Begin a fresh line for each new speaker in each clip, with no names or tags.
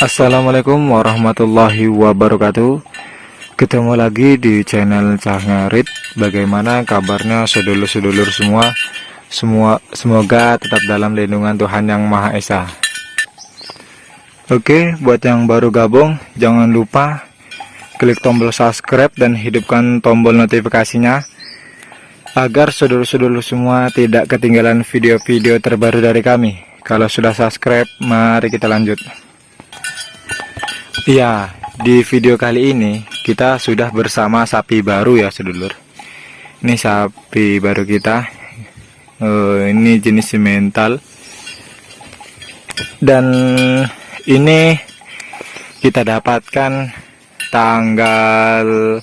Assalamualaikum warahmatullahi wabarakatuh. Ketemu lagi di channel Cah Ngarit. Bagaimana kabarnya sedulur-sedulur semua? Semoga tetap dalam lindungan Tuhan Yang Maha Esa. Oke, buat yang baru gabung, jangan lupa klik tombol subscribe dan hidupkan tombol notifikasinya agar sedulur-sedulur semua tidak ketinggalan video-video terbaru dari kami. Kalau sudah subscribe, mari kita lanjut. Iya, di video kali ini kita sudah bersama sapi baru ya sedulur. Ini sapi baru kita, ini jenis simental. Dan ini kita dapatkan tanggal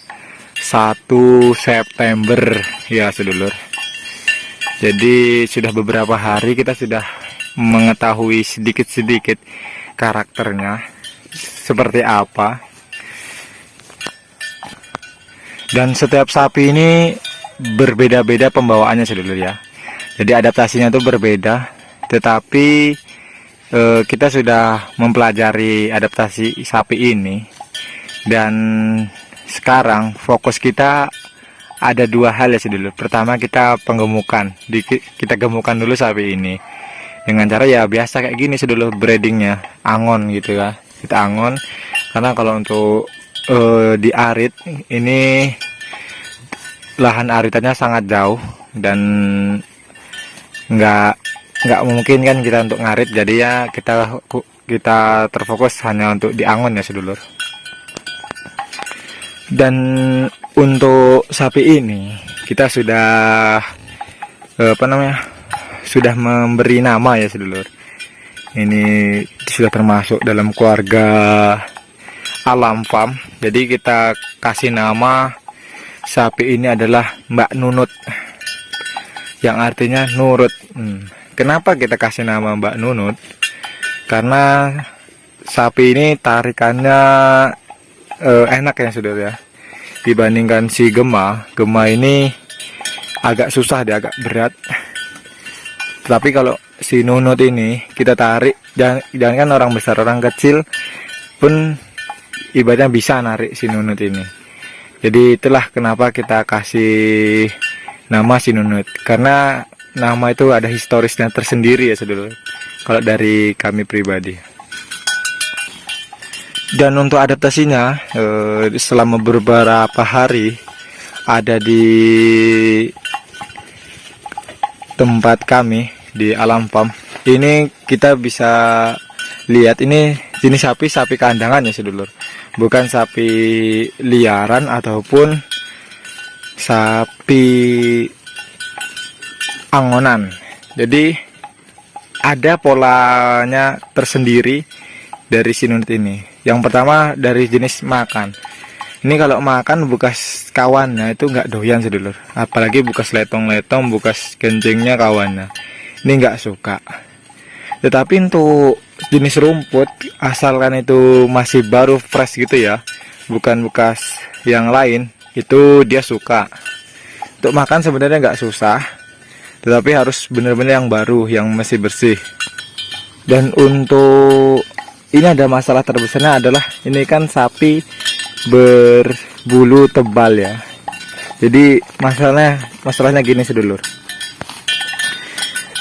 1 September ya sedulur. Jadi sudah beberapa hari kita sudah mengetahui sedikit-sedikit karakternya seperti apa. Dan setiap sapi ini berbeda-beda pembawaannya sedulur ya. Jadi adaptasinya itu berbeda, tetapi kita sudah mempelajari adaptasi sapi ini. Dan sekarang fokus kita ada dua hal ya sedulur. Pertama, kita penggemukan. Kita gemukan dulu sapi ini dengan cara ya biasa kayak gini sedulur, breedingnya angon gitu ya. Kita angon, karena kalau untuk di arit ini lahan aritannya sangat jauh dan nggak mungkin kan kita untuk ngarit. Jadi ya kita terfokus hanya untuk diangon ya sedulur. Dan untuk sapi ini kita sudah sudah memberi nama ya sedulur. Ini sudah termasuk dalam keluarga Alam Farm. Jadi kita kasih nama sapi ini adalah Mbak Nunut, yang artinya nurut. Kenapa kita kasih nama Mbak Nunut? Karena sapi ini tarikannya enak ya saudara ya, dibandingkan si Gema. Gema ini agak susah, dia agak berat. Tapi kalau si Nunut ini kita tarik, jangan kan orang besar, orang kecil pun ibaratnya bisa narik si Nunut ini. Jadi itulah kenapa kita kasih nama si Nunut, karena nama itu ada historisnya tersendiri ya saudara, kalau dari kami pribadi. Dan untuk adaptasinya selama beberapa hari ada di tempat kami di Alam Farm ini, kita bisa lihat ini jenis sapi kandangan ya sedulur, bukan sapi liaran ataupun sapi angonan. Jadi ada polanya tersendiri dari si Nunut ini. Yang pertama dari jenis makan. Ini kalau makan bekas kawannya itu nggak doyan sedulur, apalagi bekas letong-letong, bekas kencingnya kawannya, ini nggak suka. Tetapi untuk jenis rumput, asalkan itu masih baru fresh gitu ya, bukan bekas yang lain, itu dia suka. Untuk makan sebenarnya nggak susah, tetapi harus benar-benar yang baru, yang masih bersih. Dan untuk ini ada masalah terbesarnya adalah ini kan sapi berbulu tebal ya. Jadi masalahnya gini sedulur.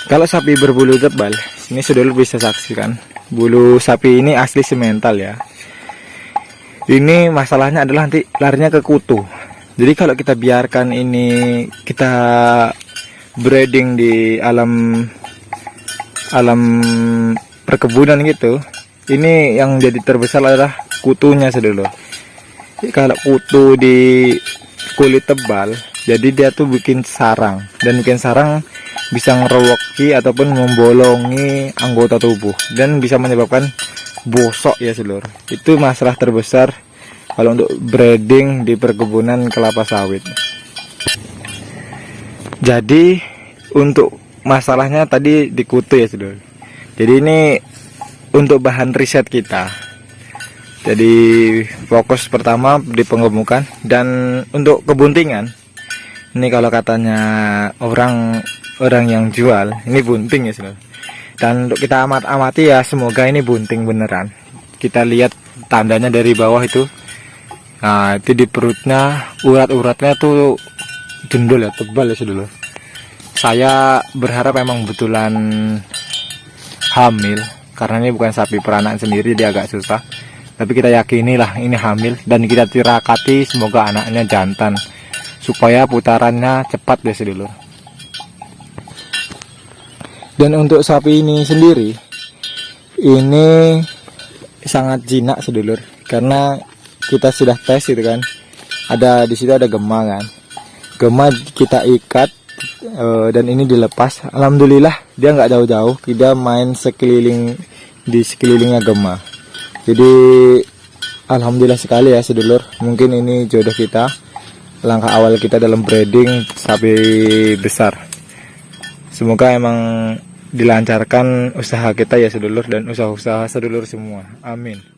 Kalau sapi berbulu tebal, ini sedulur bisa saksikan, bulu sapi ini asli simental ya. Ini masalahnya adalah nanti larinya ke kutu. Jadi kalau kita biarkan ini kita breeding di alam perkebunan gitu, ini yang jadi terbesar adalah kutunya sedulur. Kalau kutu di kulit tebal, jadi dia tuh bikin sarang, dan bikin sarang bisa ngerowoki ataupun membolongi anggota tubuh dan bisa menyebabkan bosok ya sedulur. Itu masalah terbesar kalau untuk breeding di perkebunan kelapa sawit. Jadi untuk masalahnya tadi di kutu ya sedulur. Jadi ini untuk bahan riset kita. Jadi fokus pertama di penggemukan. Dan untuk kebuntingan, ini kalau katanya orang yang jual, ini bunting ya saudara. Dan untuk kita amati ya, semoga ini bunting beneran. kita lihat tandanya dari bawah itu. Nah, itu di perutnya urat-uratnya tuh jendol ya, tebal ya sedulur. Saya berharap emang betulan hamil, karena ini bukan sapi peranak sendiri, dia agak susah. Tapi kita yakini lah ini hamil, dan kita tirakati semoga anaknya jantan supaya putarannya cepat ya sedulur. Dan untuk sapi ini sendiri, ini sangat jinak sedulur, karena kita sudah tes itu kan. Ada di situ ada gema kan. Gema kita ikat dan ini dilepas. Alhamdulillah dia nggak jauh-jauh, kita main di sekelilingnya gema. Jadi alhamdulillah sekali ya sedulur. Mungkin ini jodoh kita, langkah awal kita dalam breeding sapi besar. Semoga emang dilancarkan usaha kita ya sedulur, dan usaha-usaha sedulur semua. Amin.